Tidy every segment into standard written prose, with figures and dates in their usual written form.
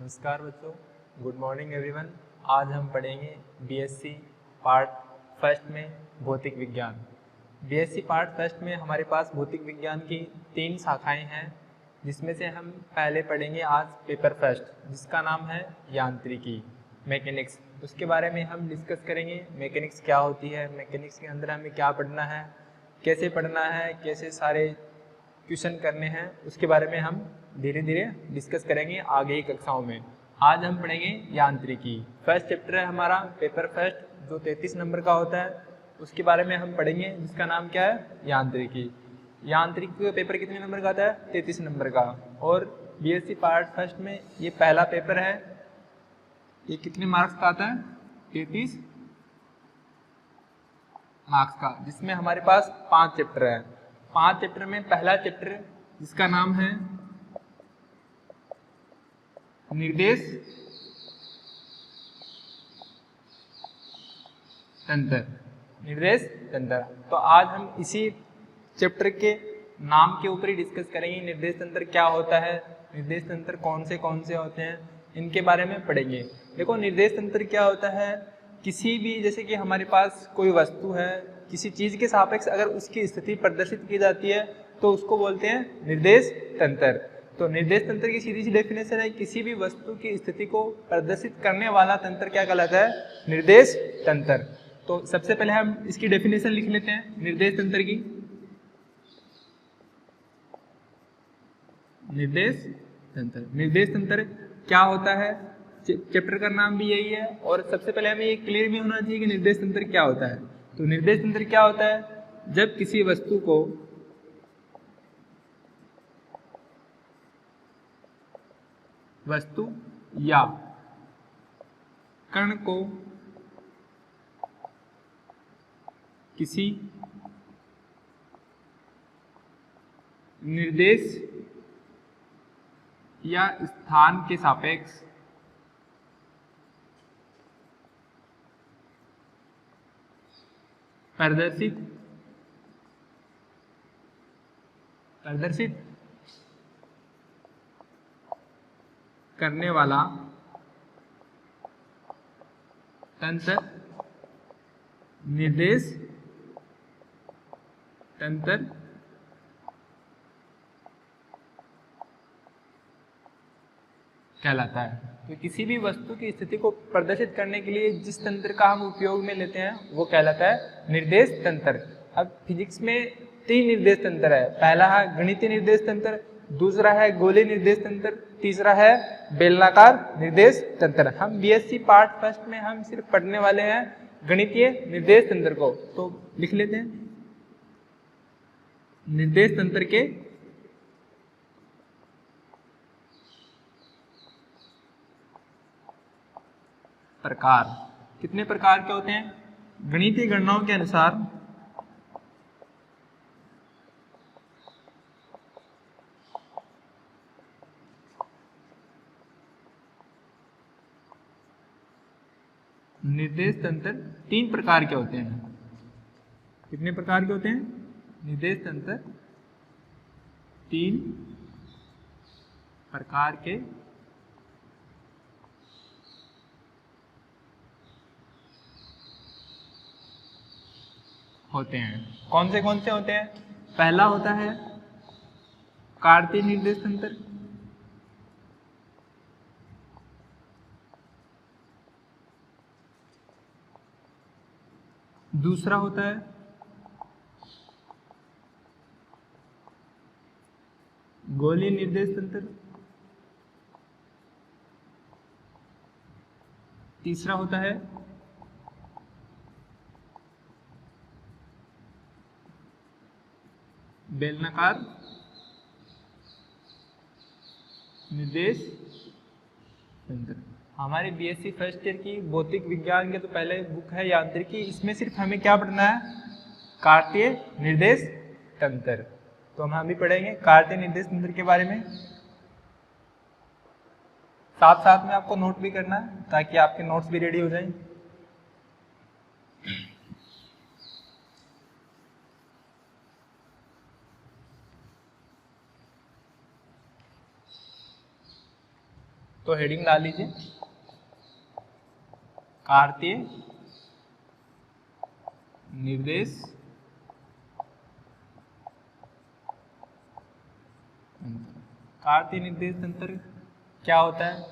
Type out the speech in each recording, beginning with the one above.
नमस्कार बच्चों, good morning everyone. आज हम पढ़ेंगे बीएससी पार्ट फर्स्ट में भौतिक विज्ञान। बीएससी पार्ट फर्स्ट में हमारे पास भौतिक विज्ञान की 3 शाखाएं हैं, जिसमें से हम पहले पढ़ेंगे आज पेपर फर्स्ट, जिसका नाम है यांत्रिकी, मैकेनिक्स। उसके बारे में हम डिस्कस करेंगे मैकेनिक्स क्या होती है, मैकेनिक्स के अंदर हमें क्या पढ़ना है, कैसे पढ़ना है, कैसे सारे क्वेश्चन करने हैं, उसके बारे में हम धीरे धीरे डिस्कस करेंगे आगे की कक्षाओं में। आज हम पढ़ेंगे यांत्रिकी। फर्स्ट चैप्टर है हमारा पेपर फर्स्ट, जो 33 नंबर का होता है, उसके बारे में हम पढ़ेंगे, जिसका नाम क्या है, यांत्रिकी। यांत्रिकी का पेपर कितने नंबर का आता है, 33 नंबर का। और बीएससी पार्ट फर्स्ट में ये पहला पेपर है। ये कितने मार्क्स का आता है, 33 मार्क्स का, जिसमें हमारे पास 5 चैप्टर है। 5 चैप्टर में पहला चैप्टर, जिसका नाम है निर्देश तंत्र। निर्देश तंत्र, तो आज हम इसी चैप्टर के नाम के ऊपर ही डिस्कस करेंगे। निर्देश तंत्र क्या होता है, निर्देश तंत्र कौन से होते हैं, इनके बारे में पढ़ेंगे। देखो, निर्देश तंत्र क्या होता है, किसी भी, जैसे कि हमारे पास कोई वस्तु है, किसी चीज के सापेक्ष अगर उसकी स्थिति प्रदर्शित की जाती है तो उसको बोलते हैं निर्देश तंत्र। तो निर्देश तंत्र की सीधी सी डेफिनेशन है, किसी भी वस्तु की स्थिति को प्रदर्शित करने वाला तंत्र क्या कहलाता है, निर्देश तंत्र। तो सबसे पहले हम इसकी डेफिनेशन लिख लेते हैं निर्देश तंत्र की। निर्देश तंत्र, निर्देश तंत्र क्या होता है, चैप्टर का नाम भी यही है। और सबसे पहले हमें ये क्लियर भी होना चाहिए कि निर्देश तंत्र क्या होता है। तो निर्देश तंत्र क्या होता है, जब किसी वस्तु को या कण को किसी निर्देश या स्थान के सापेक्ष प्रदर्शित करने वाला तंत्र निर्देश तंत्र कहलाता है। तो किसी भी वस्तु की स्थिति को प्रदर्शित करने के लिए जिस तंत्र का हम उपयोग में लेते हैं वो कहलाता है निर्देश तंत्र। अब फिजिक्स में 3 निर्देश तंत्र है। पहला है गणितीय निर्देश तंत्र, दूसरा है गोलीय निर्देश तंत्र, तीसरा है बेलनाकार निर्देश तंत्र। हम बीएससी पार्ट फर्स्ट में हम सिर्फ पढ़ने वाले हैं गणितीय निर्देश तंत्र को, तो लिख लेते हैं निर्देश तंत्र के प्रकार। कितने प्रकार के होते हैं, गणितीय गणनाओं के अनुसार निर्देश तंत्र 3 प्रकार के होते हैं। कितने प्रकार के होते हैं, निर्देश तंत्र 3 प्रकार के होते हैं। कौन से होते हैं, पहला होता है कार्तीय निर्देश तंत्र, दूसरा होता है गोलीय निर्देश तंत्र, तीसरा होता है बेलनाकार निर्देश तंत्र। हमारे बीएससी फर्स्ट ईयर की भौतिक विज्ञान के तो पहले बुक है यांत्रिकी, इसमें सिर्फ हमें क्या पढ़ना है, कार्तीय निर्देश तंत्र। तो हम भी पढ़ेंगे कार्तीय निर्देश तंत्र के बारे में। साथ साथ में आपको नोट भी करना है ताकि आपके नोट्स भी रेडी हो जाएं। तो हेडिंग डाल लीजिए कार्तीय निर्देश कार्तीय निर्देश तंत्र क्या होता है?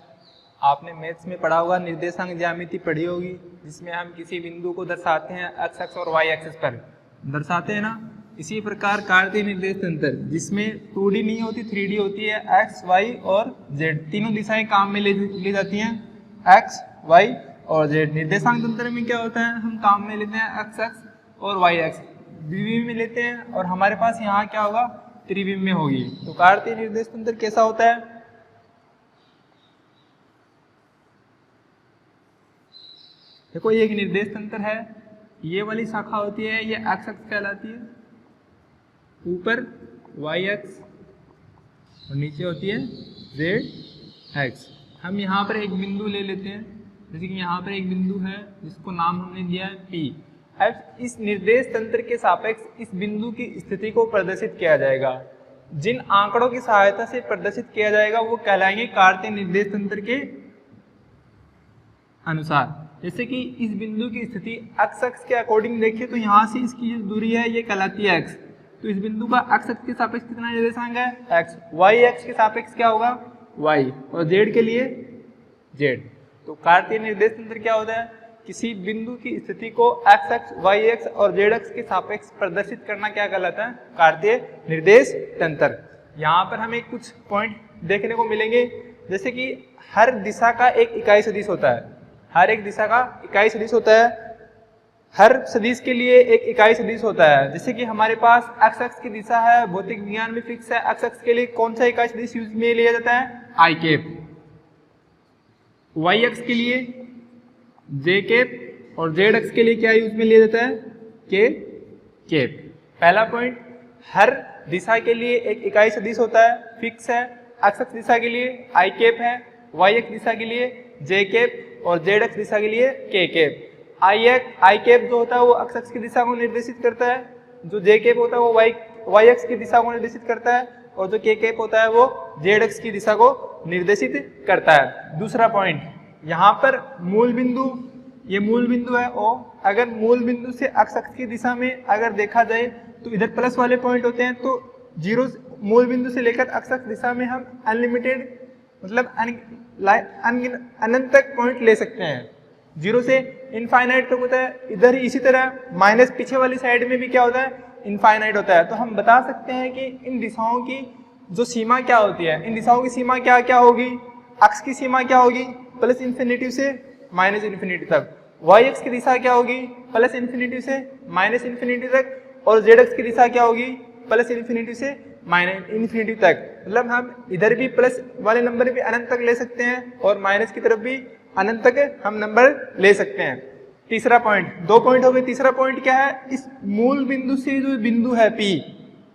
आपने मैथ्स में पढ़ा होगा, निर्देशांक ज्यामिति पढ़ी होगी, जिसमें हम किसी बिंदु को दर्शाते हैं एक्स एक्स और वाई एक्सिस पर दर्शाते हैं ना। इसी प्रकार कार्तीय निर्देश तंत्र जिसमें 2D नहीं होती 3D होती है, एक्स वाई और जेड तीनों दिशाएं काम में ले जाती हैं, एक्स वाई और जेड। निर्देशांक तंत्र में क्या होता है, हम काम में लेते हैं एक्स एक्स और वाई एक्स, द्विविम में लेते हैं और हमारे पास यहाँ क्या होगा, त्रिविम में होगी। तो कार्तीय निर्देश तंत्र कैसा होता है? देखो ये एक निर्देश तंत्र है, ये वाली शाखा होती है, ये एक्स एक्स कहलाती है, ऊपर वाई एक्स और नीचे होती है जेड एक्स। हम यहाँ पर एक बिंदु ले लेते हैं, जैसे कि यहाँ पर एक बिंदु है जिसको नाम हमने दिया है P। अब इस निर्देश तंत्र के सापेक्ष इस बिंदु की स्थिति को प्रदर्शित किया जाएगा। जिन आंकड़ों की सहायता से प्रदर्शित किया जाएगा वो कहलाएंगे कार्तीय निर्देश तंत्र के अनुसार। जैसे कि इस बिंदु की स्थिति एक्स एक्स के अकॉर्डिंग देखिए तो यहाँ से इसकी जो दूरी है ये कहलाती है एक्स। तो इस बिंदु का एक्स एक्स के सापेक्ष कितना निर्देशांक है, एक्स। वाई एक्स के सापेक्ष क्या होगा, वाई, और जेड के लिए जेड। तो कार्तीय निर्देश तंत्र क्या होता है, किसी बिंदु की स्थिति को एक्स एक्स वाई एक्स और जेड एक्स के सापेक्ष प्रदर्शित करना क्या कहलाता है, कार्तीय निर्देश तंत्र। यहाँ पर हमें कुछ पॉइंट देखने को मिलेंगे, जैसे कि हर दिशा का एक इकाई सदिश होता है, हर एक दिशा का इकाई सदिश होता है, हर सदिश के लिए एक इकाई सदिश होता है। जैसे कि हमारे पास एक्स एक्स की दिशा है, भौतिक विज्ञान में फिक्स है, एक्स एक्स के लिए कौन सा इकाई सदिश यूज में लिया जाता है, आई कैप। वाई एक्स के लिए जे कैप और जेड एक्स के लिए क्या यूज में लिया जाता है, के कैप। पहला पॉइंट, हर दिशा के लिए एक इकाई सदिश होता है, फिक्स है। एक्स एक्स दिशा के लिए आई कैप है, वाई एक्स दिशा के लिए जे कैप और जेड एक्स दिशा के लिए के कैप। आई कैप जो होता है वो एक्स एक्स की दिशा को निर्देशित करता है, जो जे कैप होता है वो वाई एक्स की दिशा को निर्देशित करता है, और जो के कैप होता है वो जेड एक्स की दिशा को निर्देशित करता है। दूसरा पॉइंट, यहाँ पर मूल बिंदु, ये मूल बिंदु है ओ, अगर मूल बिंदु से एक्स एक्स की दिशा में अगर देखा जाए तो इधर प्लस वाले पॉइंट होते हैं, तो जीरो मूल बिंदु से लेकर एक्स एक्स दिशा में हम अनलिमिटेड मतलब अनंत तक पॉइंट ले सकते हैं, जीरो से इनफाइनाइट तक होता है। इधर ही इसी तरह माइनस पीछे वाली साइड में भी क्या होता है, इनफाइनाइट होता है। तो हम बता सकते हैं कि इन दिशाओं की जो सीमा क्या होती है, इन दिशाओं की सीमा क्या क्या होगी, एक्स की सीमा क्या होगी, प्लस इन्फिनिटी से माइनस इन्फिनिटी तक। वाई एक्स की दिशा क्या होगी, प्लस इन्फिनिटी से माइनस इन्फिनिटी तक, और जेड एक्स की दिशा क्या होगी, प्लस इन्फिनिटी से माइनस इन्फिनिटी तक। मतलब हम इधर भी प्लस वाले नंबर भी अनंत तक ले सकते हैं और माइनस की तरफ भी अनंत तक हम नंबर ले सकते हैं। तीसरा पॉइंट, दो पॉइंट हो गए। तीसरा पॉइंट क्या है, इस मूल बिंदु से जो बिंदु है P,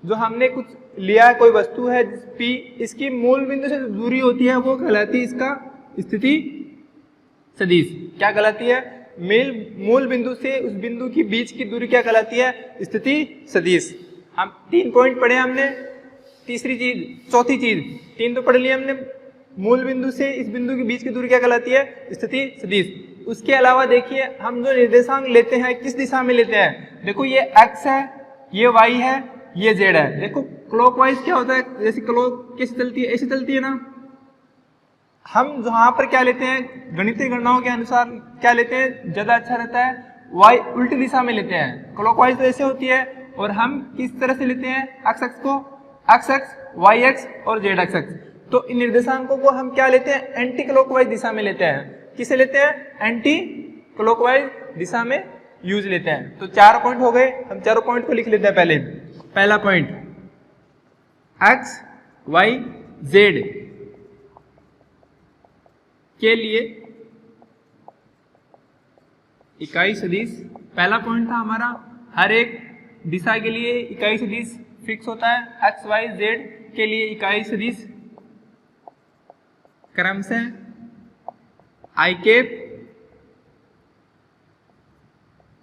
जो हमने कुछ लिया है, कोई वस्तु है P, इसकी मूल बिंदु से जो दूरी होती है वो कहलाती है इसका स्थिति सदिश। क्या कहलाती है, मूल बिंदु से उस बिंदु की बीच की दूरी क्या कहलाती है, स्थिति सदिश। हम 3 पॉइंट पढ़े हमने। तीसरी चीज, चौथी चीज, 3 तो पढ़ लिए हमने, मूल बिंदु से इस बिंदु के बीच की दूरी क्या कहलाती है, स्थिति सदिश। उसके अलावा देखिए हम जो निर्देशांक लेते हैं किस दिशा में लेते हैं, देखो ये x है, ये y है, ये z है। देखो क्लॉकवाइज क्या होता है, जैसे क्लॉक कैसे चलती है, ऐसे चलती है ना। हम जहां पर क्या लेते हैं, गणितीय गणनाओं के अनुसार क्या लेते हैं, ज्यादा अच्छा रहता है y उल्टी दिशा में लेते हैं, क्लॉकवाइज तो ऐसे होती है। और हम किस तरह से लेते हैं x एक्स को, x एक्स, y एक्स और z एक्स। तो इन निर्देशांकों को हम क्या लेते हैं, एंटी क्लॉकवाइज दिशा में लेते हैं। किसे लेते हैं, एंटी क्लॉकवाइज दिशा में यूज लेते हैं। तो 4 पॉइंट हो गए, हम चारों पॉइंट को लिख लेते हैं। पहले पहला पॉइंट, x y z के लिए इकाई सदिश। पहला पॉइंट था हमारा, हर एक दिशा के लिए इकाई सदिश फिक्स होता है, x y z के लिए इकाई सदिश क्रमशः आई कैप,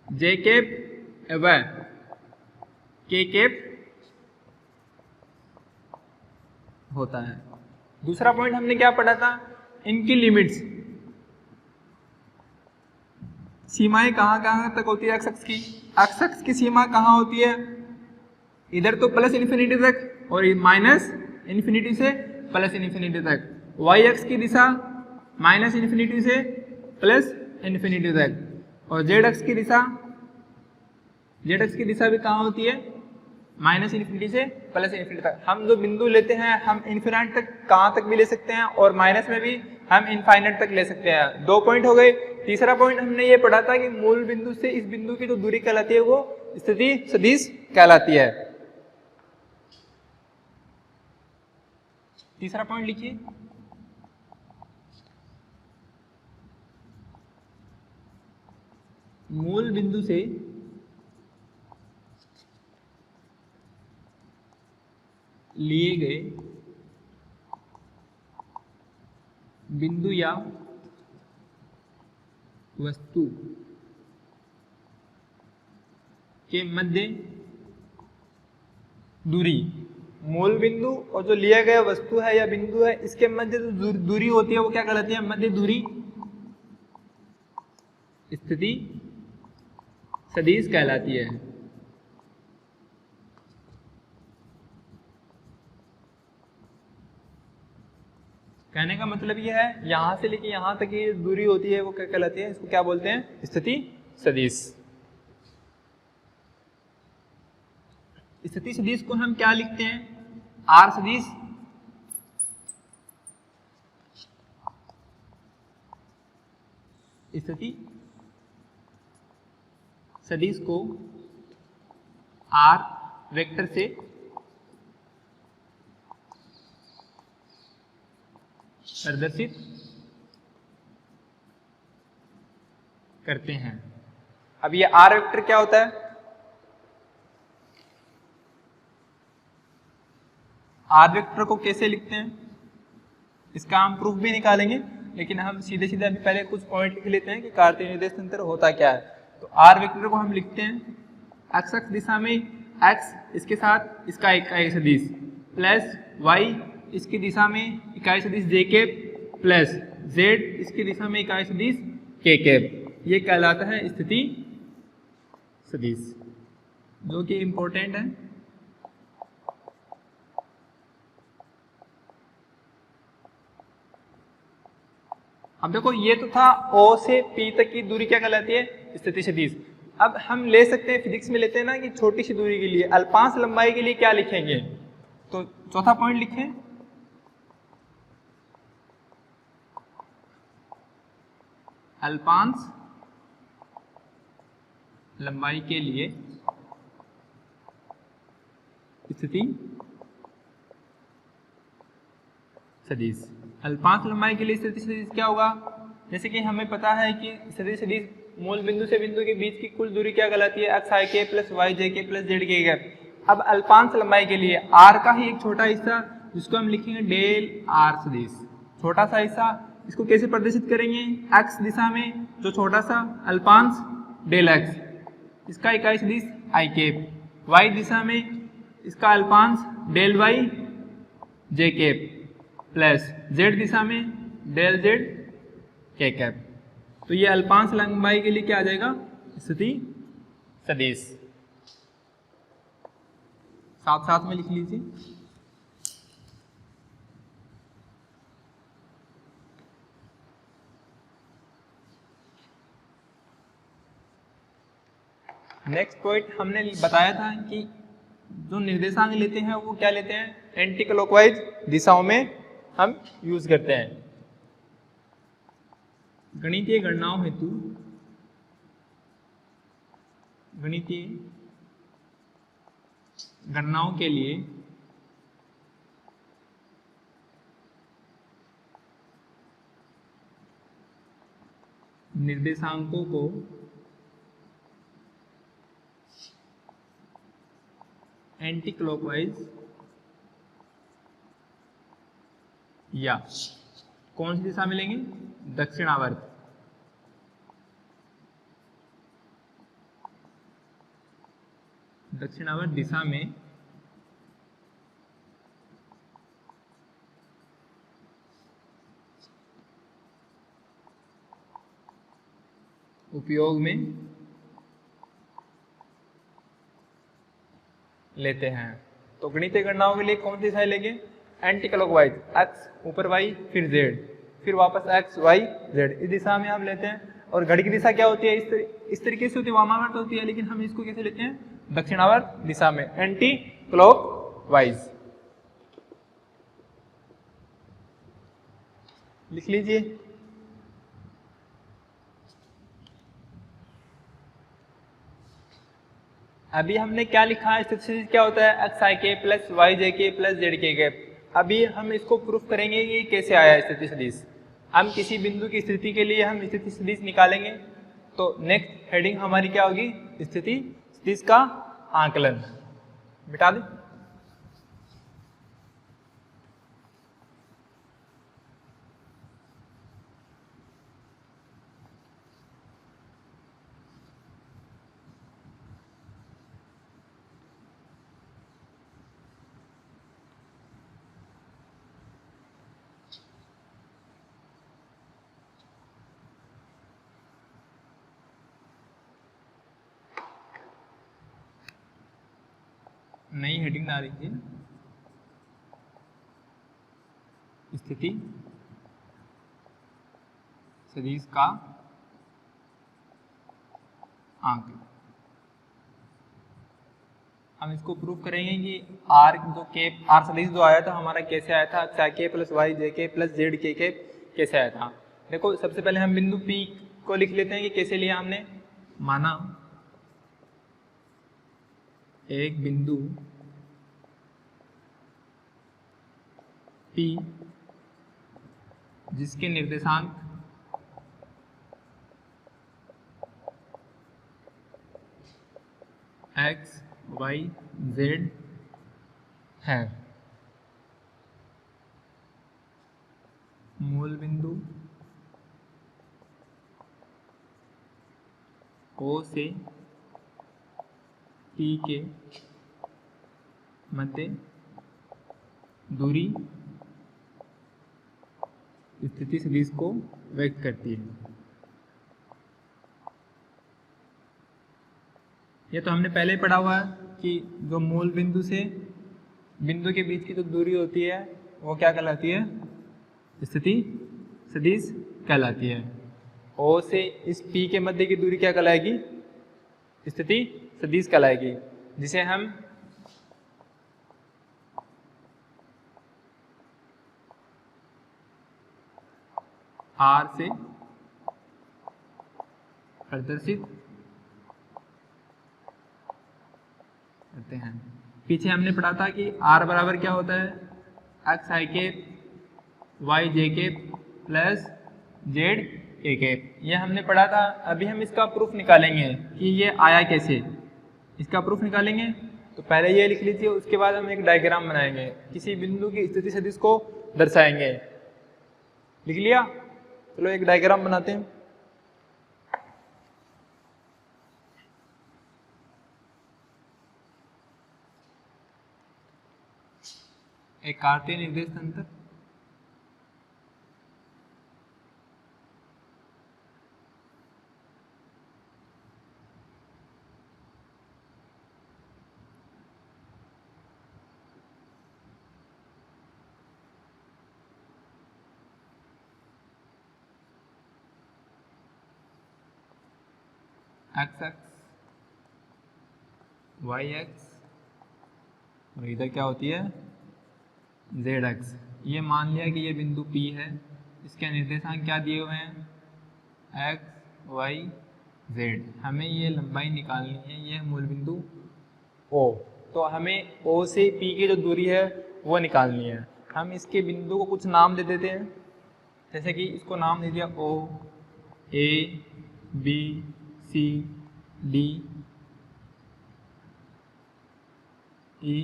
जे कैप एवं के कैप होता है। दूसरा पॉइंट हमने क्या पढ़ा था, इनकी लिमिट्स, सीमाएं कहाँ तक होती है एक्स अक्ष की? एक्स अक्ष की सीमा कहाँ होती है? इधर तो प्लस इन्फिनिटी तक और माइनस इन्फिनिटी से प्लस इन्फिनिटी तक। वाई अक्ष की दिशा माइनस इन्फिनिटी से प्लस इन्फिनिटी तक। और जेड अक्ष की दिशा, जेड अक्ष की दिशा भी कहाँ होती है? माइनस इन्फिनिटी से प्लस इन्फिनिटी तक। हम जो बिंदु लेते हैं हम इन्फिनाइट तक कहाँ तक भी ले सकते हैं और माइनस में भी हम इनफाइनाइट तक ले सकते हैं। 2 पॉइंट हो गए। तीसरा पॉइंट हमने ये पढ़ा था कि मूल बिंदु से इस बिंदु की जो दूरी कहलाती है वो स्थिति सदिश कहलाती है। तीसरा पॉइंट लिखिए, मूल बिंदु से लिए गए बिंदु या वस्तु के मध्य दूरी, मूल बिंदु और जो लिया गया वस्तु है या बिंदु है इसके मध्य जो दूरी होती है वो क्या कहलाती है? मध्य दूरी स्थिति सदिश कहलाती है। कहने का मतलब यह है यहां से लेके यहां तक की दूरी होती है वो क्या कहलाती है? इसको क्या बोलते हैं? स्थिति सदिश। स्थिति सदिश को हम क्या लिखते हैं? आर सदिश स्थिति सदिश को आर वेक्टर से प्रदर्शित करते हैं। अब ये आर वेक्टर क्या होता है? आर वेक्टर को कैसे लिखते हैं इसका हम प्रूफ भी निकालेंगे, लेकिन हम सीधे सीधे अभी पहले कुछ पॉइंट लिख लेते हैं कि कार्तीय निर्देश तंत्र होता क्या है। तो आर वेक्टर को हम लिखते हैं एक्स अक्ष दिशा में एक्स, इसके साथ इसका इकाई सदिश, प्लस वाई इसकी दिशा में इकाई सदिश जे कैप, प्लस जेड इसकी दिशा में इकाई सदिश के कैप। ये कहलाता है स्थिति सदिश, जो कि इंपॉर्टेंट है। अब देखो ये तो था O से P तक की दूरी क्या कहलाती है? स्थिति सदिश। अब हम ले सकते हैं, फिजिक्स में लेते हैं ना कि छोटी सी दूरी के लिए अल्पांश लंबाई के लिए क्या लिखेंगे? तो चौथा पॉइंट लिखें, अल्पांश लंबाई के लिए स्थिति सदिश। अल्पांश लंबाई के लिए स्थिति सदिश क्या होगा? जैसे कि हमें पता है कि स्थिति सदिश मूल बिंदु से बिंदु के बीच की कुल दूरी क्या कहलाती है? एक्स आई के प्लस वाई जे के प्लस जेड के कैप। अब अल्पांश लंबाई के लिए आर का ही एक छोटा हिस्सा जिसको हम लिखेंगे डेल आर सदिश, छोटा सा हिस्सा, इसको कैसे प्रदर्शित करेंगे? एक्स दिशा में जो छोटा सा अल्पांश डेल एक्स, इसका इकाई सदिश आई कैप, वाई दिशा में इसका अल्पांश डेल वाई जे कैप, प्लस जेड दिशा में डेल जेड के कैप। तो ये अल्पांश लंबाई के लिए क्या आ जाएगा? स्थिति सदिश। साथ साथ में लिख लीजिए। नेक्स्ट पॉइंट हमने बताया था कि जो निर्देशांक लेते हैं वो क्या लेते हैं? एंटी क्लॉकवाइज दिशाओं में हम यूज करते हैं। गणितीय गणनाओं हेतु गणितीय गणनाओं के लिए निर्देशांकों को एंटी क्लॉकवाइज या कौन सी दिशा में लेंगे? दक्षिणावर्त। दक्षिणावर्त दिशा में उपयोग में लेते हैं। तो गणितीय गणनाओं के लिए कौन सी दिशा लेंगे? एंटी क्लॉकवाइज, एक्स ऊपर वाई फिर जेड, फिर वापस एक्स वाई जेड, इस दिशा में हम लेते हैं। और घड़ी की दिशा क्या होती है? इस तरीके से होती है, वामावर्त होती है, लेकिन हम इसको कैसे लेते हैं? दक्षिणावर्त दिशा में, एंटी क्लॉकवाइज। लिख लीजिए। अभी हमने क्या लिखा है? स्थिति क्या होता है? एक्स आई के प्लस वाई जे के प्लस जेड के कैप। अभी हम इसको प्रूफ करेंगे कि कैसे आया स्थिति सदिश। हम किसी बिंदु की स्थिति के लिए हम स्थिति सदिश निकालेंगे। तो नेक्स्ट हेडिंग हमारी क्या होगी? स्थिति सदिश का आंकलन। मिटा दें। नई हेडिंग ना रही है, स्थिति सदिश का आंकलन। हम इसको प्रूफ करेंगे कि आर जो केप आर सदिश जो आया था हमारा कैसे आया था? एक्स आई के प्लस वाई जे के प्लस जेड के कैप कैसे आया था? देखो, सबसे पहले हम बिंदु पी को लिख लेते हैं कि कैसे लिया हमने। माना एक बिंदु P जिसके निर्देशांक x, y, z है। मूल बिंदु O से P के मध्य दूरी स्थिति सदिश को व्यक्त करती है। ये तो हमने पहले ही पढ़ा हुआ है कि जो मूल बिंदु से बिंदु के बीच की जो दूरी होती है वो क्या कहलाती है? स्थिति सदिश कहलाती है। O से इस P के मध्य की दूरी क्या कहलाएगी? स्थिति सदिश कहलाएगी, जिसे हम R से प्रदर्शित करते हैं। पीछे हमने पढ़ा था कि R बराबर क्या होता है? एक्स आई के वाई जे के प्लस जेड के कैप। ये हमने पढ़ा था। अभी हम इसका प्रूफ निकालेंगे कि ये आया कैसे। इसका प्रूफ निकालेंगे तो पहले ये लिख लीजिए, उसके बाद हम एक डायग्राम बनाएंगे, किसी बिंदु की स्थिति सदिश को दर्शाएंगे। लिख लिया? चलो एक डायग्राम बनाते हैं। एक कार्तीय निर्देश तंत्र, एक्स एक्स वाई एक्स और इधर क्या होती है? Z x. ये मान लिया कि ये बिंदु P है, इसके निर्देशांक क्या दिए हुए हैं? X y z. हमें ये लंबाई निकालनी है, ये मूल बिंदु O। तो हमें O से P की जो दूरी है वो निकालनी है। हम इसके बिंदु को कुछ नाम दे देते हैं, जैसे कि इसको नाम दे दिया O, A, B, C, D, E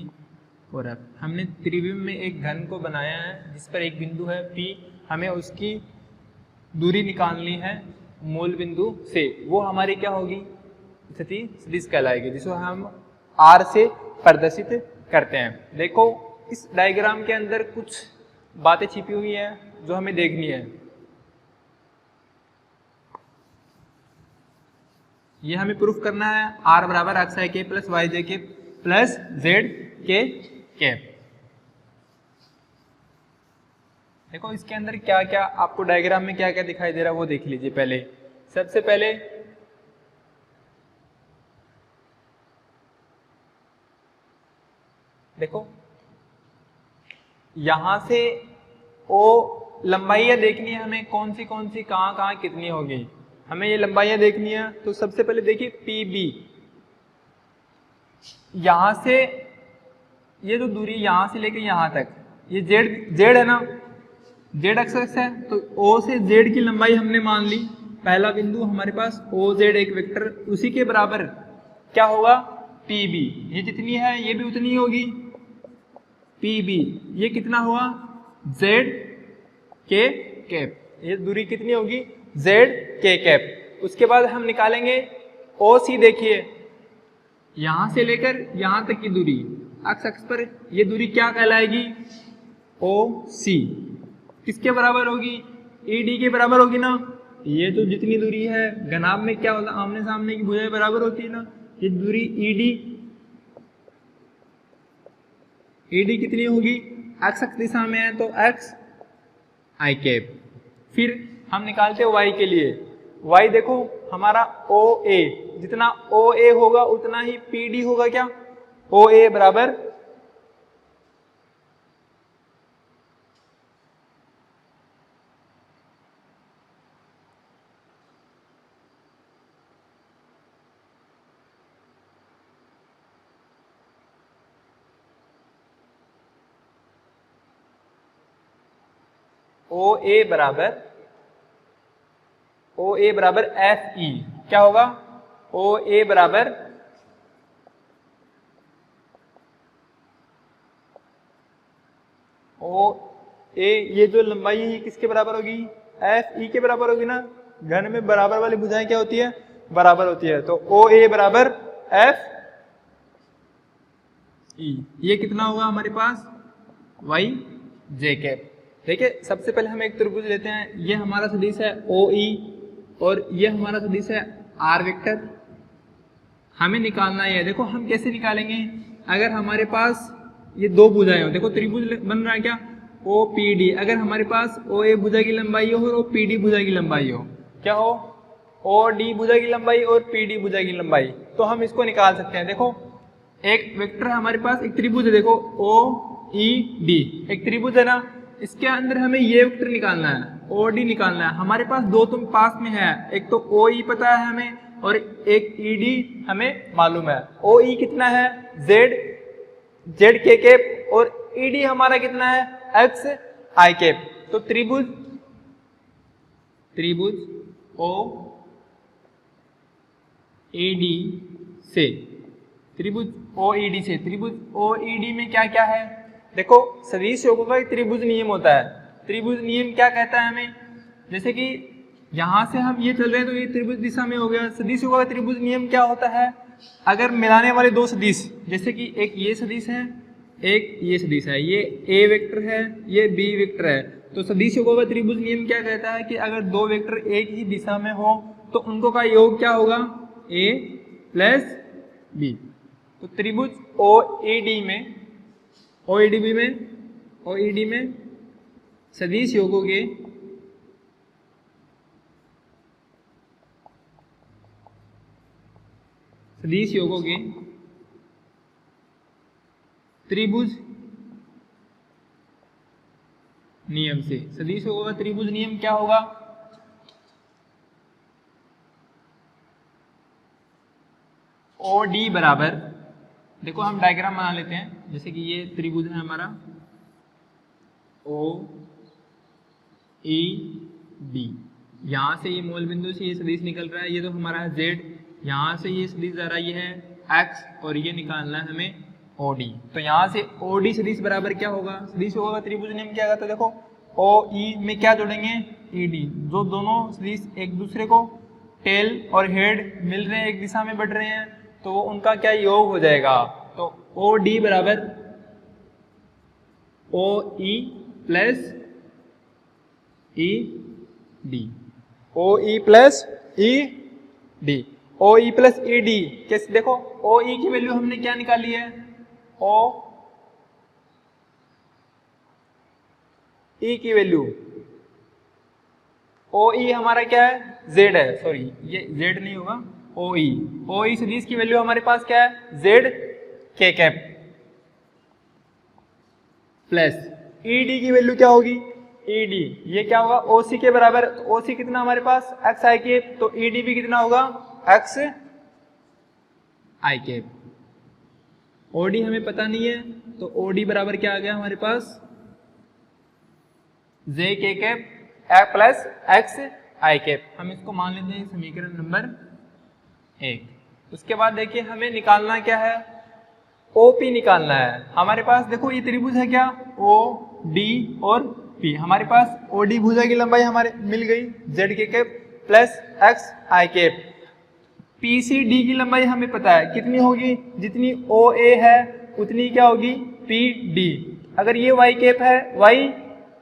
और F। हमने त्रिविम में एक घन को बनाया है जिस पर एक बिंदु है P। हमें उसकी दूरी निकालनी है मूल बिंदु से। वो हमारी क्या होगी? स्थिति सदिश कहलाएगी, जिसको हम R से प्रदर्शित करते हैं। देखो, इस डायग्राम के अंदर कुछ बातें छिपी हुई हैं जो हमें देखनी है। ये हमें प्रूफ करना है r बराबर एक्स आई के प्लस वाई जे के प्लस जेड के कैप। देखो इसके अंदर क्या क्या आपको डायग्राम में क्या क्या दिखाई दे रहा है वो देख लीजिए। पहले सबसे पहले देखो यहां से ओ लंबाइयां देखनी है हमें, कौन सी कहां कहां कितनी होगी, हमें ये लंबाइयां देखनी है। तो सबसे पहले देखिए पी बी, यहां से ये जो दूरी यहां से लेके यहां तक, ये जेड है ना, जेड एक्स है, तो ओ से जेड की लंबाई हमने मान ली। पहला बिंदु हमारे पास ओ जेड एक वेक्टर, उसी के बराबर क्या होगा पी बी, ये जितनी है ये भी उतनी होगी पी बी, ये कितना हुआ जेड के कैप, ये दूरी कितनी होगी जेड के कैप। उसके बाद हम निकालेंगे ओ सी। देखिए यहां से लेकर यहां तक की दूरी एक्स अक्ष पर, ये दूरी क्या कहलाएगी ओ सी, किसके बराबर होगी ई डी के बराबर होगी ना। ये तो जितनी दूरी है घनाभ में क्या होता है आमने सामने की भुजाएं बराबर होती है ना, ये दूरी ईडी कितनी होगी एक्स अक्ष दिशा में है तो एक्स आई कैप। फिर हम निकालते हैं वाई के लिए, वाई देखो हमारा ओ ए, जितना ओ ए होगा उतना ही पी डी होगा, क्या ओ ए बराबर ओ ए बराबर एफ ई, क्या होगा ओ ए बराबर ओ ए, ये जो लंबाई है किसके बराबर होगी एफ ई के बराबर होगी ना। घन में बराबर वाली भुजाएं क्या होती है बराबर होती है, तो ओ ए बराबर एफ ई, ये कितना होगा हमारे पास वाई जे कैप। देखिए सबसे पहले हम एक त्रिभुज लेते हैं, ये हमारा सदिश है ओ ई और ये हमारा सदिश है आर वेक्टर। हमें निकालना है, देखो हम कैसे निकालेंगे, अगर हमारे पास ये दो भुजाएं हो, देखो त्रिभुज बन रहा है क्या ओ पी डी, अगर हमारे पास ओ ए भुजा की लंबाई हो और ओ पी डी भुजा की लंबाई हो, क्या हो ओ डी भुजा की लंबाई और पी डी भुजा की लंबाई, तो हम इसको निकाल सकते हैं। देखो एक वेक्टर है हमारे पास, एक त्रिभुज है, देखो ओ ई डी एक त्रिभुज है ना, इसके अंदर हमें ये वेक्टर निकालना है ओ डी निकालना है। हमारे पास दो तुम पास में है, एक तो ओ ई पता है हमें और एक ई डी हमें मालूम है। ओ ई कितना है जेड के कैप और ई डी हमारा कितना है एक्स आई कैप। तो त्रिभुज ओ ई डी से त्रिभुज ओ ई डी में क्या क्या है, देखो सदिश योगों का एक त्रिभुज नियम होता है। त्रिभुज नियम क्या कहता है हमें, जैसे कि यहां से हम ये चल रहे हैं तो ये त्रिभुज दिशा में हो गया। सदिश योगों का त्रिभुज नियम क्या होता है, अगर मिलाने वाले दो सदिश, जैसे कि एक ये सदिश है एक ये सदिश है, ये ए वेक्टर है ये बी वेक्टर है, तो सदिश योगों का त्रिभुज नियम क्या कहता है कि अगर दो वेक्टर एक ही दिशा में हो तो उनको का योग क्या होगा ए प्लस बी। तो त्रिभुज ओ ई डी में सदिश योगों के त्रिभुज नियम से, सदिश योगों का त्रिभुज नियम क्या होगा ओ डी बराबर, देखो हम डायग्राम बना लेते हैं, जैसे कि ये त्रिभुज है हमारा ओ ई डी, यहां से ये मूल बिंदु से ये सदिश निकल रहा है, ये तो हमारा है जेड, यहां से ये सदिश जा रहा है ये है एक्स और ये निकालना है हमें ओ डी। तो यहां से ओ डी सदिश बराबर क्या होगा, सदिश होगा त्रिभुज नियम क्या कहता है, देखो ओ ई में क्या जोड़ेंगे ई डी, जो दोनों सदिश एक दूसरे को टेल और हेड मिल रहे हैं एक दिशा में बढ़ रहे हैं तो वो उनका क्या योग हो जाएगा, तो ओ डी बराबर ओ ई प्लस ई डी, ओ ई प्लस ई डी। ओ ई प्लस ई डी। कैसे देखो, ओ ई की वैल्यू हमने क्या निकाली है, ओ ई की वैल्यू, ओ ई हमारा क्या है, जेड है, सॉरी ये जेड नहीं होगा, ओ ई सदिश की वैल्यू हमारे पास क्या है, जेड के कैप प्लस ई डी की वैल्यू क्या होगी, ई डी ये क्या होगा, ओ सी के बराबर। ओ सी कितना हमारे पास, एक्स आई कैप, तो ई डी भी कितना होगा, एक्स आई कैप। ओडी हमें पता नहीं है, तो ओडी बराबर क्या आ गया हमारे पास, जे के कैप प्लस एक्स आई कैप। हम इसको मान लेते हैं समीकरण नंबर 1। उसके बाद देखिए हमें निकालना क्या है, ओपी निकालना है। हमारे पास देखो ये त्रिभुज है क्या, ओ डी और पी। हमारे पास ओडी भुजा की लंबाई हमारे मिल गई, जेड के कैप प्लस एक्स आई कैप। पीसीडी की लंबाई हमें पता है कितनी होगी, जितनी ओ ए है उतनी क्या होगी, पी डी। अगर ये वाई कैप है, वाई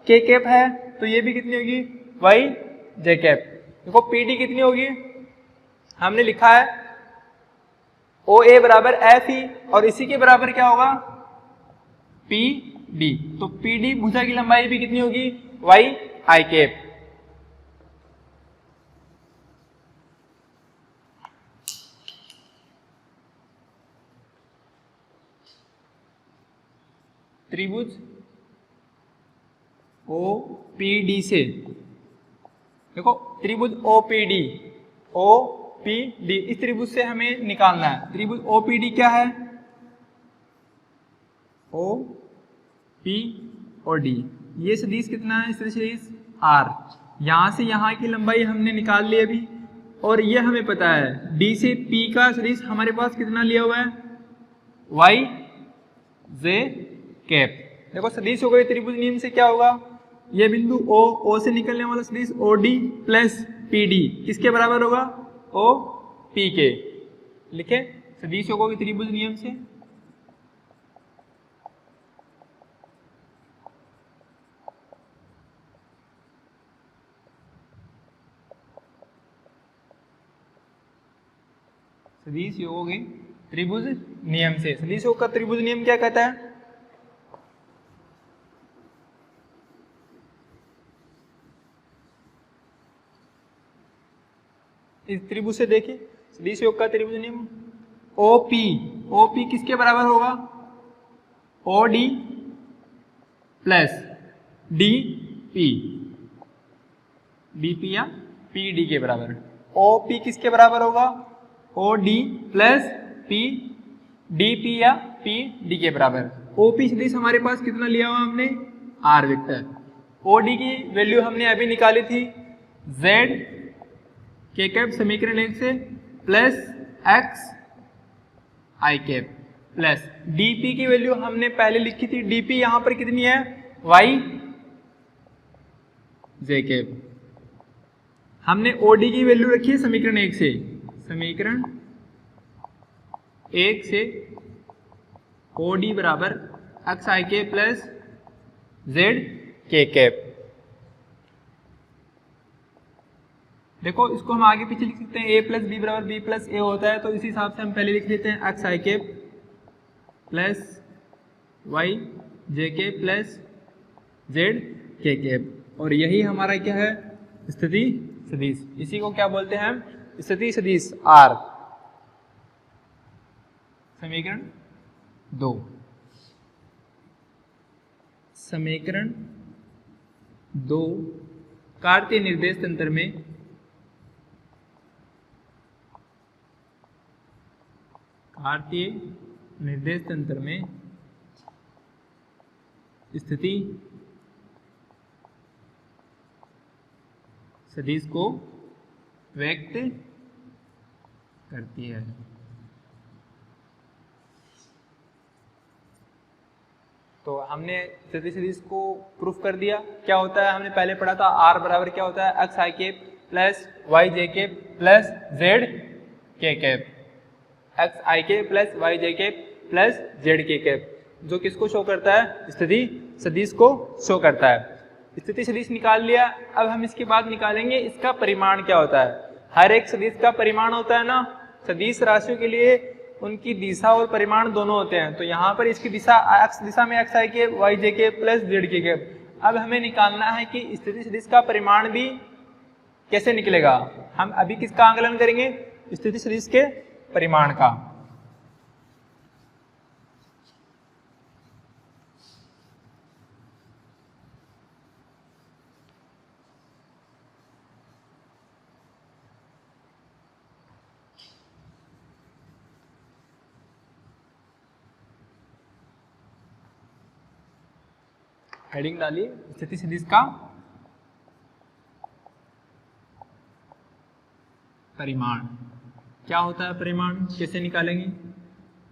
के कैप है, तो ये भी कितनी होगी, वाई जे कैप। देखो पी डी कितनी होगी, हमने लिखा है ओ ए बराबर एफ ई, और इसी के बराबर क्या होगा, पी डी। तो पी डी भुजा की लंबाई भी कितनी होगी, वाई आई कैप। त्रिभुज ओ पी डी से, देखो त्रिभुज O P D, O P D, इस त्रिभुज से हमें निकालना है। त्रिभुज ओ पी डी क्या है, ओ पी और डी। ये सदिश कितना है, सदिश आर। यहां से यहां की लंबाई हमने निकाल ली अभी, और ये हमें पता है डी से पी का सदिश हमारे पास कितना लिया हुआ है, वाई जे कैप। देखो सदिश हो गए त्रिभुज नियम से क्या होगा, ये बिंदु ओ से निकलने वाला सदिश O D plus P D किसके बराबर होगा, ओ पी के। लिखे सदिश हो गए त्रिभुज नियम से, सदिश योग के त्रिभुज नियम से। सदिश योग का त्रिभुज नियम क्या कहता है, इस त्रिभुज से देखिए सदिश योग का त्रिभुज नियम, ओपी किसके बराबर होगा, O D plus D P या पी डी के बराबर। ओपी किसके बराबर होगा, O D plus P D P या पी डी के बराबर। ओपी सदिश हमारे पास कितना लिया हुआ हमने, आर वेक्टर। ओडी की वैल्यू हमने अभी निकाली थी, जेड के कैप समीकरण 1 से प्लस एक्स आई कैप प्लस डीपी की वैल्यू हमने पहले लिखी थी, डीपी यहां पर कितनी है, वाई जे कैप। हमने ओडी की वैल्यू रखी है समीकरण 1 से, समीकरण 1 से ओडी बराबर एक्स आई कैप प्लस जेड के कैप। देखो इसको हम आगे पीछे लिख सकते हैं, ए प्लस बी बराबर बी प्लस ए होता है, तो इसी हिसाब से हम पहले लिख लेते हैं एक्स आई कैप प्लस वाई जे के प्लस जेड के कैप। और यही हमारा क्या है, स्थिति सदिश। इसी को क्या बोलते हैं हम, स्थिति सदिश आर। समीकरण 2, समीकरण 2 कार्तीय निर्देश तंत्र में कार्तीय निर्देश तंत्र में स्थिति सदिश को व्यक्त करती है। तो हमने स्थिति सदिश को प्रूफ कर दिया। क्या होता है, हमने पहले पढ़ा था आर बराबर क्या होता है, एक्स आई कैप प्लस वाई जे कैप प्लस जेड के कैप। एक्स आई कैप प्लस वाई जे कैप प्लस जेड के कैप, जो किसको शो करता है, स्थिति सदिश को शो करता है। स्थिति सदिश निकाल लिया। अब हम इसके बाद निकालेंगे इसका परिमाण क्या होता है। हर एक सदिश का परिमाण होता है ना, सदिश राशियों के लिए उनकी दिशा और परिमाण दोनों होते हैं। तो यहाँ पर इसकी दिशा एक्स दिशा में एक्स आई के वाई जे के प्लस जेड के। अब हमें निकालना है कि स्थिति सदिश का परिमाण भी कैसे निकलेगा। हम अभी किसका आंकलन करेंगे, स्थिति सदिश के परिमाण का। हेडिंग डालिए स्थिति सदिश का परिमाण। क्या होता है परिमाण, कैसे निकालेंगे।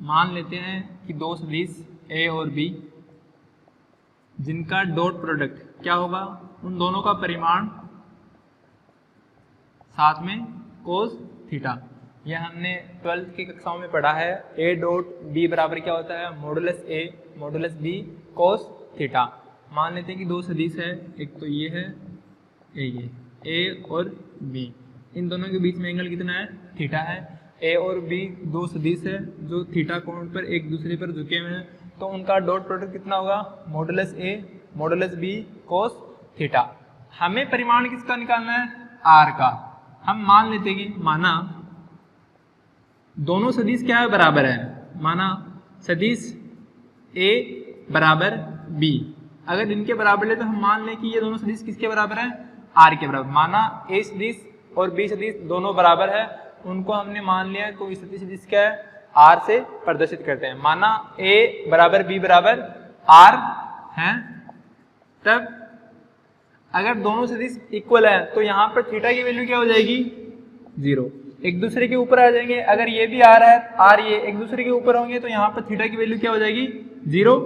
मान लेते हैं कि दो सदिश ए और बी जिनका डॉट प्रोडक्ट क्या होगा, उन दोनों का परिमाण साथ में कोस थीटा। यह हमने 12th की कक्षाओं में पढ़ा है। ए डॉट बी बराबर क्या होता है, मॉडुलस ए मॉडुलस बी कोस थीटा। मान लेते हैं कि दो सदिश है, एक तो ये है ये ए और बी, इन दोनों के बीच में एंगल कितना है, थीटा है। ए और बी दो सदिश है जो थीटा कोण पर एक दूसरे पर झुके हुए हैं, तो उनका डॉट प्रोडक्ट कितना होगा, मॉडुलस ए मॉडुलस बी कोस थीटा। हमें परिमाण किसका निकालना है, आर का। हम मान लेते हैं कि माना दोनों सदिश क्या है, बराबर है। माना सदिश ए बराबर बी, अगर इनके बराबर ले तो हम मान लें कि ये दोनों सदिश किसके बराबर है, आर के बराबर। माना ए सदिश और बी सदिश दोनों बराबर है, उनको हमने मान लिया कोई स्थिति सदिश क्या है, आर से प्रदर्शित करते हैं। माना ए बराबर बी बराबर आर है, तब अगर दोनों सदिश इक्वल है तो यहाँ पर थीटा की वैल्यू क्या हो जाएगी, 0। एक दूसरे के ऊपर आ जाएंगे। अगर ये भी आर है, आर ये एक दूसरे के ऊपर होंगे तो यहाँ पर थीटा की वैल्यू क्या हो जाएगी, 0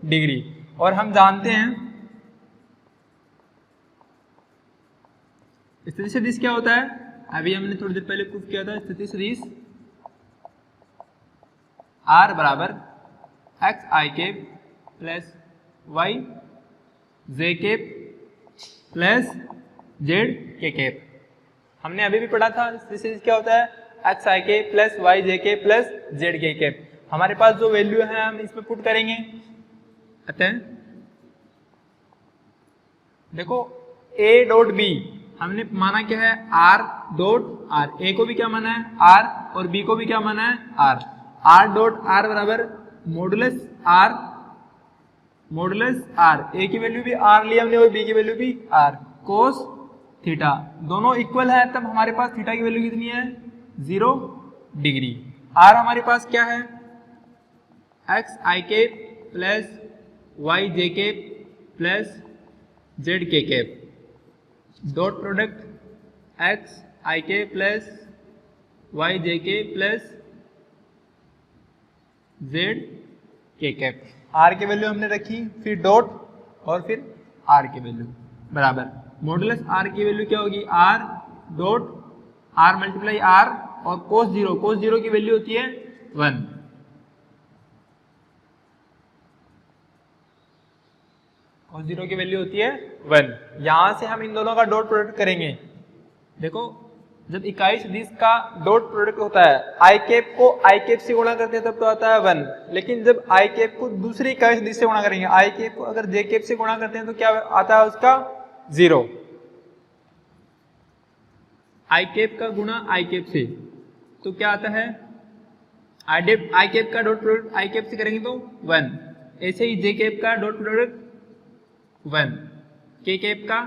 डिग्री। और हम जानते हैं स्थिति सदिश क्या होता है, अभी हमने थोड़ी देर पहले प्रूफ किया था। स्थिति सदिश आर बराबर x i cap plus y j cap plus z k cap. हमने अभी भी पढ़ा था स्थिति सदिश क्या होता है, एक्स आई के प्लस वाई जे के प्लस जेड के केप। हमारे पास जो वैल्यू है हम इसमें पुट करेंगे। अतः देखो ए डॉट बी हमने माना क्या है, आर डॉट आर। ए को भी क्या माना है, आर, और बी को भी क्या माना है, आर। आर डॉट आर बराबर मॉडुलस आर मॉडुलस आर। ए की वैल्यू भी आर ली हमने और बी की वैल्यू भी आर कोस थीटा। दोनों इक्वल है तब हमारे पास थीटा की वैल्यू कितनी है, 0 डिग्री। आर हमारे पास क्या है, एक्स आई के प्लस वाई जे के प्लस जेड के कैप। डॉट प्रोडक्ट एक्स आई के प्लस वाई जे के प्लस जेड के कैप। आर की वैल्यू हमने रखी, फिर डॉट और फिर आर की वैल्यू बराबर मॉडुलस आर की वैल्यू क्या होगी, R dot R multiply R और कोस 0 की वैल्यू होती है 1। कोस 0 की वैल्यू होती है 1। यहां से हम इन दोनों का डॉट प्रोडक्ट करेंगे। देखो जब इकाई सदिश का डॉट प्रोडक्ट होता है, आई कैप को आई कैप से गुणा करते हैं तब तो आता है 1, लेकिन जब आई कैप को दूसरी इकाई सदिश से गुणा करेंगे, आई कैप को अगर जे कैप से गुणा करते हैं तो क्या आता है उसका 0। आई कैप का गुणा आई कैप से तो क्या आता है, आई कैप का डॉट प्रोडक्ट आई कैप से करेंगे तो 1। ऐसे ही जे कैप का डॉट प्रोडक्ट 1, के कैप का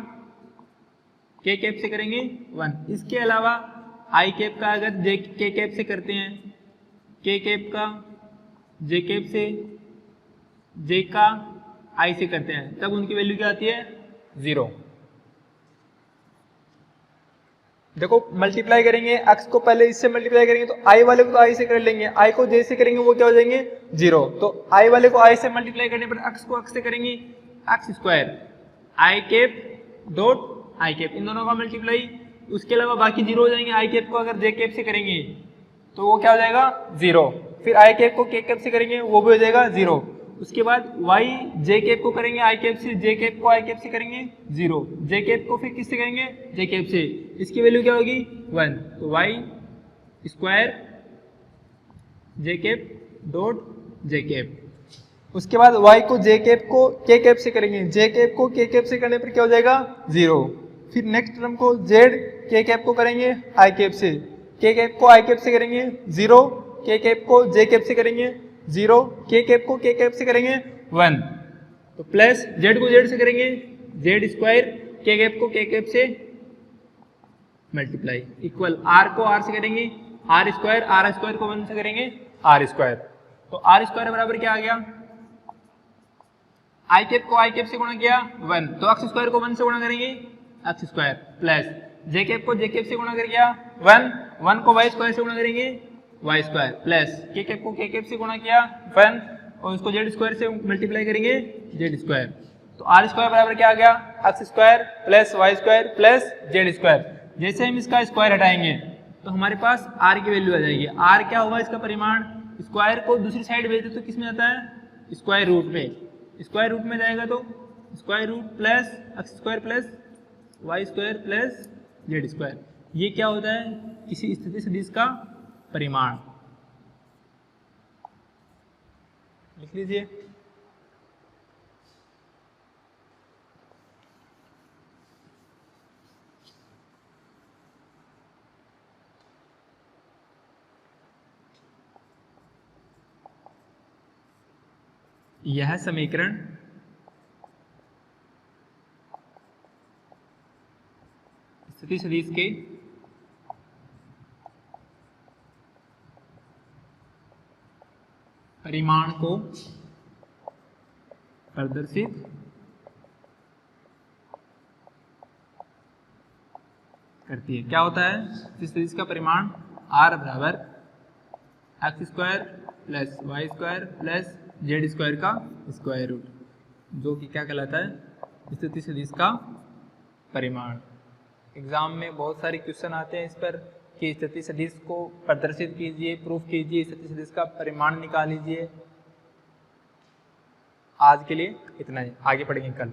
के कैप से करेंगे 1। इसके अलावा आई कैप का अगर जे के कैप से करते हैं, के कैप का जे कैप से, जे का आई से करते हैं, तब उनकी वैल्यू क्या आती है, 0। देखो मल्टीप्लाई करेंगे, एक्स को पहले इससे मल्टीप्लाई करेंगे तो आई वाले को तो आई से कर लेंगे, आई को जे से करेंगे वो क्या हो जाएंगे 0। तो आई वाले को आई से मल्टीप्लाई करने पर एक्स को एक्स से करेंगे x square, i cap dot i cap, इन दोनों का मल्टीप्लाई। उसके अलावा बाकी 0 हो जाएंगे। आई कैप को अगर जे कैप से करेंगे तो वो क्या हो जाएगा 0। फिर आई कैप को के कैप से करेंगे वो भी हो जाएगा 0। उसके बाद वाई जे कैप को करेंगे आई कैप से, जे कैप को आई कैप से करेंगे 0, जे कैप को फिर किससे करेंगे जे कैप से, इसकी वैल्यू क्या होगी 1। तो वाई स्क्वायर जे कैप डॉट जे कैप। उसके बाद y को जे कैप को के कैप से करेंगे, जे कैप को के कैप से करने पर क्या हो जाएगा 0। फिर नेक्स्ट टर्म को z के कैप को करेंगे i कैप से, के कैप को i कैप से करेंगे 0, के कैप को जे कैप से करेंगे 0, के कैप को के कैप से करेंगे 1। तो प्लस z को z से करेंगे z स्क्वायर, के कैप को के कैप से मल्टीप्लाई इक्वल r को r से करेंगे r स्क्वायर को 1 से करेंगे r स्क्वायर। तो r स्क्वायर बराबर क्या आ गया, आई कैप को आई कैप से गुणा किया 1, तो x स्क्वायर को 1 से गुणा करेंगे x स्क्वायर, प्लस जे कैप को जे कैप से गुणा कर किया 1 को y स्क्वायर से गुणा करेंगे y स्क्वायर, प्लस के कैप को के कैप से गुणा किया 1 और इसको z स्क्वायर से मल्टीप्लाई करेंगे z स्क्वायर। तो r स्क्वायर बराबर क्या आ गया, x square plus y square plus z square. जैसे हम इसका स्क्वायर हटाएंगे तो हमारे पास r की वैल्यू आ जाएगी। r क्या होगा, इसका परिमाण। स्क्वायर को दूसरी साइड भेज दे तो किस में आता है, स्क्वायर रूट में। स्क्वायर रूट में जाएगा तो square root plus X square plus Y square plus Z square. ये क्या होता है, किसी स्थिति सदिश का परिमाण। लिख लीजिए। यह समीकरण स्थिति सदिश के परिमाण को प्रदर्शित करती है। क्या होता है, स्थिति सदिश का परिमाण r बराबर X square plus Y square plus Z square का स्क्वायर रूट, जो कि क्या कहलाता है, स्थिति सदिश का परिमाण। एग्जाम में बहुत सारे क्वेश्चन आते हैं इस पर कि स्थिति सदिश को प्रदर्शित कीजिए, प्रूफ कीजिए, स्थिति सदिश का परिमाण निकाल लीजिए। आज के लिए इतना ही, आगे पढ़ेंगे कल।